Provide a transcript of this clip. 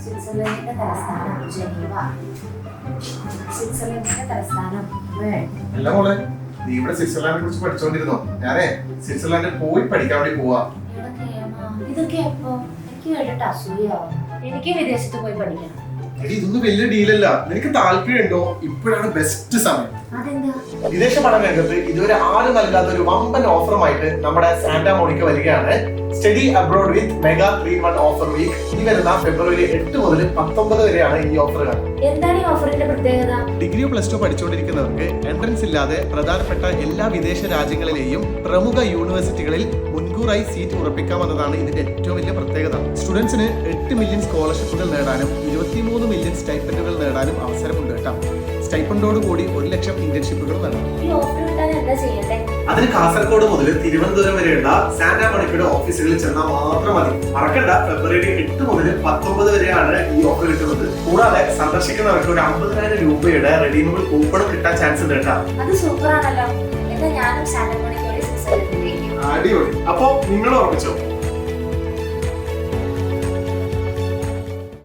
സ്വിറ്റ്സർലൻഡിന്റെ തലസ്ഥാനം ജനീവ. സ്വിറ്റ്സർലൻഡിന്റെ തലസ്ഥാനം ബേൺ. അല്ല മോളെ, നീ ഇവിടെ സ്വിറ്റ്സർലാൻഡിനെ കുറിച്ച് പഠിച്ചോണ്ടിരുന്നോ? ഞാനേ സ്വിറ്റ്സർലാൻഡിൽ പോയി പഠിക്കാൻ വേണ്ടി പോവാ. ഇതൊക്കെ എപ്പോ? എനിക്ക് കേട്ടിട്ട് അസൂയാവും. എനിക്ക് വിദേശത്ത് പോയി പഠിക്കണം. എടി, ഇതൊന്നും വലിയ ഡീലല്ല. നിനക്ക് താല്പര്യമുണ്ടോ? ഇപ്പോഴാണ് ബെസ്റ്റ് സമയം. അതെന്താ? വിദേശ പഠന രംഗത്ത് ഇതുവരെ ആരും നൽകാത്ത ഒരു വമ്പൻ ഓഫറുമായിട്ട് നമ്മുടെ സാന്റാ മോണിക്ക വരികയാണ്. സ്റ്റഡി അബ്രോഡ് വിത്ത് മെഗാ 3-in-1 ഓഫർ വീക്ക്. ഈ വരുന്ന ഫെബ്രുവരി 8 മുതൽ 19 വരെയാണ് ഈ ഓഫറുകൾ. എന്താണ് ഈ ഓഫറിന്റെ പ്രത്യേകത? ഡിഗ്രിയോ പ്ലസ് ടു പഠിച്ചുകൊണ്ടിരിക്കുന്നവർക്ക് എൻട്രൻസ് ഇല്ലാതെ പ്രധാനപ്പെട്ട എല്ലാ വിദേശ രാജ്യങ്ങളിലെയും പ്രമുഖ യൂണിവേഴ്സിറ്റികളിൽ മുൻകൂറായി സീറ്റ് ഉറപ്പിക്കാമെന്നതാണ് ഇതിന്റെ ഏറ്റവും വലിയ പ്രത്യേകത. സ്റ്റുഡൻസിന് 8 മില്യൺ സ്കോളർഷിപ്പുകൾ നേടാനും 23 മില്യൺ സ്റ്റൈപ്പൻഡുകൾ നേടാനും അവസരമുണ്ട് കേട്ടോ. സ്റ്റൈപ്പൻഡോട് കൂടി 1 ലക്ഷം ഇന്റേൺഷിപ്പുകൾ നേടാം. ഈ ഓഫർ കിട്ടാൻ എന്താ ചെയ്യണ്ടേ? അതിന് കാസർഗോഡ് മുതൽ തിരുവനന്തപുരം വരെയുള്ള സാന്റാ മോണിക്കയുടെ ഓഫീസുകളിൽ ചെന്നാൽ മാത്രം മതി. മറക്കണ്ട, ഫെബ്രുവരി 8 മുതൽ 19 വരെയാണ് ഈ ഓഫർ കിട്ടുന്നത്. കൂടാതെ സന്ദർശിക്കുന്നവർക്ക് ഒരു 50,000 രൂപയുടെ റെഡീമബിൾ കൂപ്പണും കിട്ടാൻ ചാൻസ് ഉണ്ട് കേട്ടോ. അത് സൂപ്പർ ആണല്ലോ. എന്നാ ഞാനും സാന്റാ മോണിക്കയുടെ സ്വിറ്റ്സർലൻഡിലേക്ക്. അടിപൊളി. അപ്പോ നിങ്ങൾ ഉറപ്പിച്ചോ?